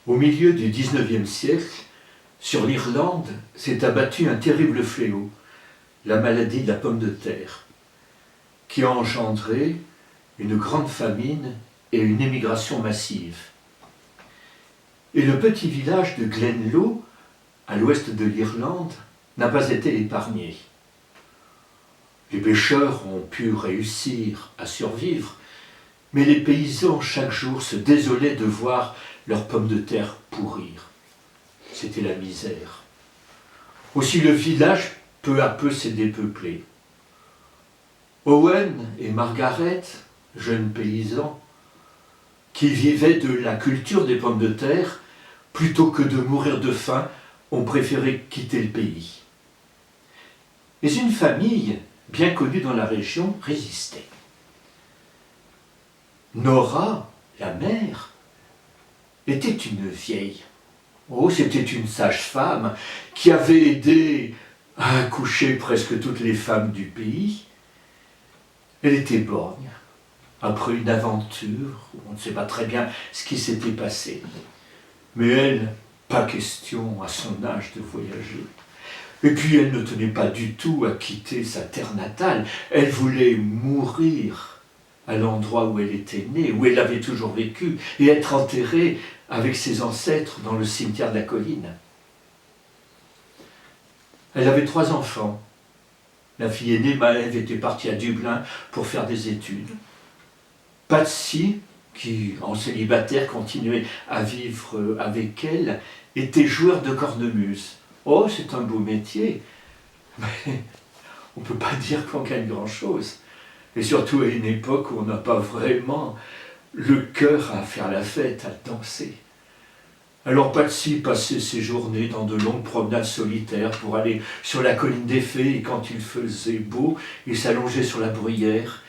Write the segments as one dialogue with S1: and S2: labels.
S1: Au milieu du XIXe siècle, sur l'Irlande s'est abattu un terrible fléau, la maladie de la pomme de terre, qui a engendré une grande famine et une émigration massive. Et le petit village de Glenloe, à l'ouest de l'Irlande, n'a pas été épargné. Les pêcheurs ont pu réussir à survivre, mais les paysans chaque jour se désolaient de voir leurs pommes de terre pourrir. C'était la misère. Aussi le village peu à peu s'est dépeuplé. Owen et Margaret, jeunes paysans, qui vivaient de la culture des pommes de terre, plutôt que de mourir de faim, ont préféré quitter le pays. Mais une famille, bien connue dans la région, résistait. Nora, la mère, était une vieille. Oh, c'était une sage-femme qui avait aidé à accoucher presque toutes les femmes du pays. Elle était borgne, après une aventure où on ne sait pas très bien ce qui s'était passé. Mais elle, pas question à son âge de voyager. Et puis elle ne tenait pas du tout à quitter sa terre natale. Elle voulait mourir à l'endroit où elle était née, où elle avait toujours vécu, et être enterrée avec ses ancêtres dans le cimetière de la colline. Elle avait 3 enfants. La fille aînée, Maëve, était partie à Dublin pour faire des études. Patsy, qui, en célibataire, continuait à vivre avec elle, était joueur de cornemuse. Oh, c'est un beau métier, mais on ne peut pas dire qu'on gagne grand-chose. Et surtout à une époque où on n'a pas vraiment le cœur à faire la fête, à danser. Alors Patsy passait ses journées dans de longues promenades solitaires pour aller sur la colline des Fées, et quand il faisait beau, il s'allongeait sur la bruyère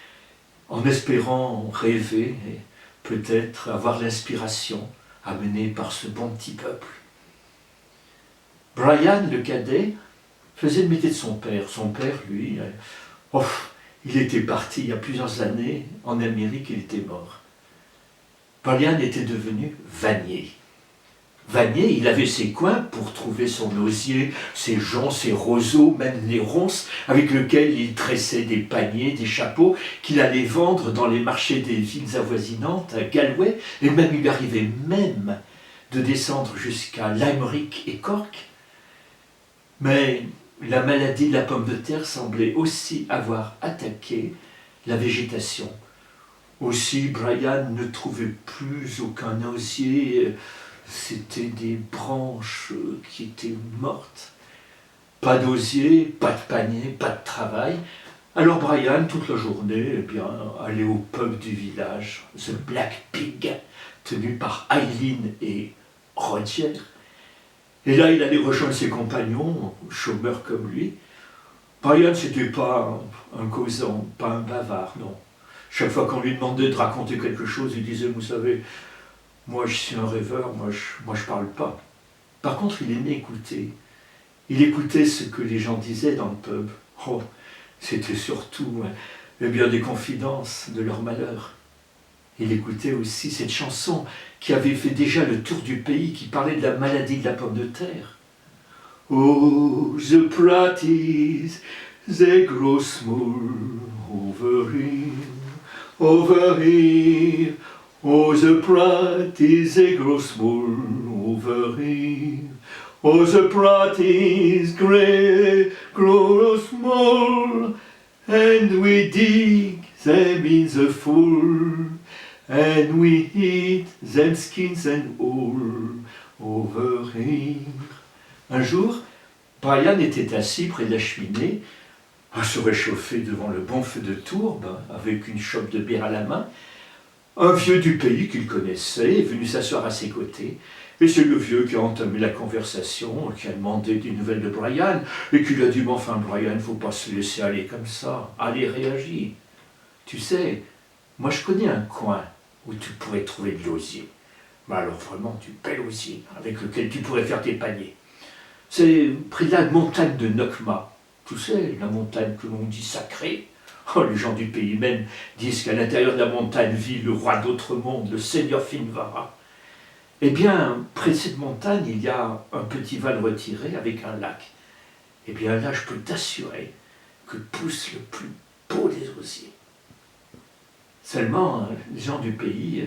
S1: en espérant rêver et peut-être avoir l'inspiration amenée par ce bon petit peuple. Brian, le cadet, faisait le métier de son père. Son père, lui, il était parti il y a plusieurs années en Amérique, il était mort. Brian était devenu vannier. Vannier, il avait ses coins pour trouver son osier, ses joncs, ses roseaux, même les ronces, avec lesquels il tressait des paniers, des chapeaux, qu'il allait vendre dans les marchés des villes avoisinantes, à Galway, et même il arrivait même de descendre jusqu'à Limerick et Cork. Mais la maladie de la pomme de terre semblait aussi avoir attaqué la végétation. Aussi, Brian ne trouvait plus aucun osier. C'était des branches qui étaient mortes. Pas d'osier, pas de panier, pas de travail. Alors Brian, toute la journée, allait au pub du village, The Black Pig, tenu par Eileen et Roger. Et là, il allait rejoindre ses compagnons, chômeurs comme lui. Brian, c'était pas un causant, pas un bavard, non. Chaque fois qu'on lui demandait de raconter quelque chose, il disait, vous savez, moi je suis un rêveur, moi je parle pas. Par contre, il aimait écouter. Il écoutait ce que les gens disaient dans le pub. Oh, c'était surtout des confidences de leur malheur. Il écoutait aussi cette chanson qui avait fait déjà le tour du pays, qui parlait de la maladie de la pomme de terre. Oh, the praties, they grow small over here, over here. Oh, the praties, they grow small over here. Oh, the praties grow small, and we dig them in the fall. And we eat them skins and all over here. Un jour, Brian était assis près de la cheminée, à se réchauffer devant le bon feu de tourbe, avec une chope de bière à la main. Un vieux du pays qu'il connaissait est venu s'asseoir à ses côtés, et c'est le vieux qui a entamé la conversation, qui a demandé des nouvelles de Brian, et qui lui a dit, mais enfin Brian, faut pas se laisser aller comme ça, allez réagir. Tu sais, moi je connais un coin où tu pourrais trouver de l'osier. Mais alors vraiment du bel osier, avec lequel tu pourrais faire tes paniers. C'est près de la montagne de Knockma. Tu sais, la montagne que l'on dit sacrée. Oh, les gens du pays même disent qu'à l'intérieur de la montagne vit le roi d'Outre-Monde, le seigneur Finvara. Eh bien, près de cette montagne, il y a un petit val retiré avec un lac. Eh bien là, je peux t'assurer que pousse le plus beau des osiers. Seulement, les gens du pays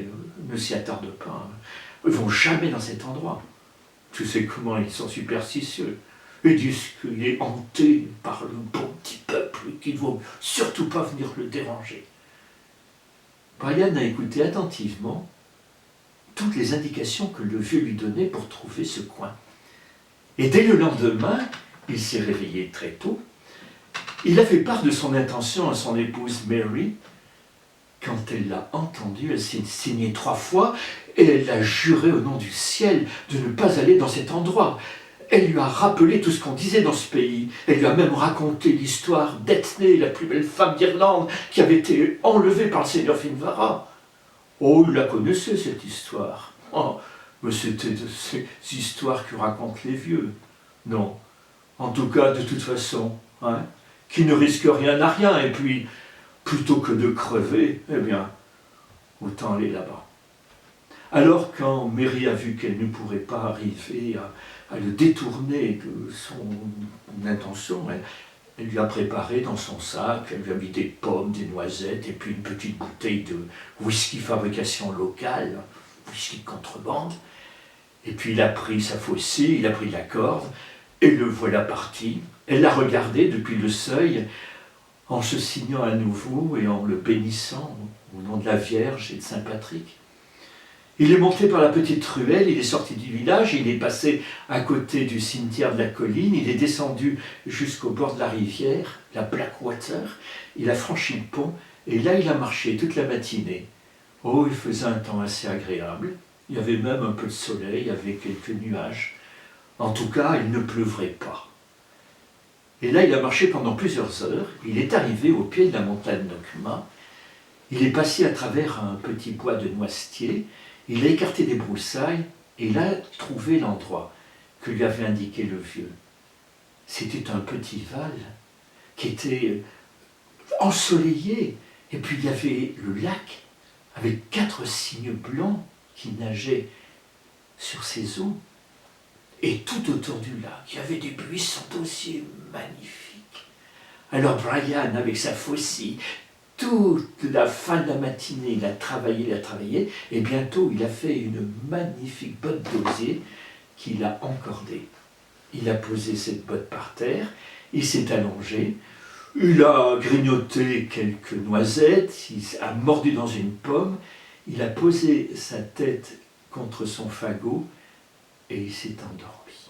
S1: ne s'y attardent pas. Ils ne vont jamais dans cet endroit. Tu sais comment ils sont superstitieux. Ils disent qu'il est hanté par le bon petit peuple, qu'il ne faut surtout pas venir le déranger. Brian a écouté attentivement toutes les indications que le vieux lui donnait pour trouver ce coin. Et dès le lendemain, il s'est réveillé très tôt. Il a fait part de son intention à son épouse Mary. Quand elle l'a entendu, elle s'est signée 3 fois et elle a juré au nom du ciel de ne pas aller dans cet endroit. Elle lui a rappelé tout ce qu'on disait dans ce pays. Elle lui a même raconté l'histoire d'Ethné, la plus belle femme d'Irlande, qui avait été enlevée par le seigneur Finvara. Oh, il la connaissait, cette histoire. Oh, mais c'était de ces histoires que racontent les vieux. Non, en tout cas, de toute façon, hein, qui ne risque rien n'a rien, et puis, plutôt que de crever, eh bien, autant aller là-bas. Alors, quand Mary a vu qu'elle ne pourrait pas arriver à le détourner de son intention, elle lui a préparé dans son sac, elle lui a mis des pommes, des noisettes, et puis une petite bouteille de whisky fabrication locale, whisky de contrebande. Et puis il a pris sa faucille, il a pris la corde, et le voilà parti. Elle l'a regardé depuis le seuil, en se signant à nouveau et en le bénissant au nom de la Vierge et de Saint Patrick. Il est monté par la petite ruelle, il est sorti du village, il est passé à côté du cimetière de la colline, il est descendu jusqu'au bord de la rivière, la Blackwater, il a franchi le pont, et là il a marché toute la matinée. Oh, il faisait un temps assez agréable, il y avait même un peu de soleil, il y avait quelques nuages. En tout cas, il ne pleuvrait pas. Et là, il a marché pendant plusieurs heures, il est arrivé au pied de la montagne Nokma, il est passé à travers un petit bois de noisetiers, il a écarté des broussailles et il a trouvé l'endroit que lui avait indiqué le vieux. C'était un petit val qui était ensoleillé, et puis il y avait le lac avec 4 cygnes blancs qui nageaient sur ses eaux. Et tout autour du lac, il y avait des buissons d'osier magnifiques. Alors Brian, avec sa faucille, toute la fin de la matinée, il a travaillé, et bientôt il a fait une magnifique botte d'osier qu'il a encordée. Il a posé cette botte par terre, il s'est allongé, il a grignoté quelques noisettes, il a mordu dans une pomme, il a posé sa tête contre son fagot et il s'est endormi.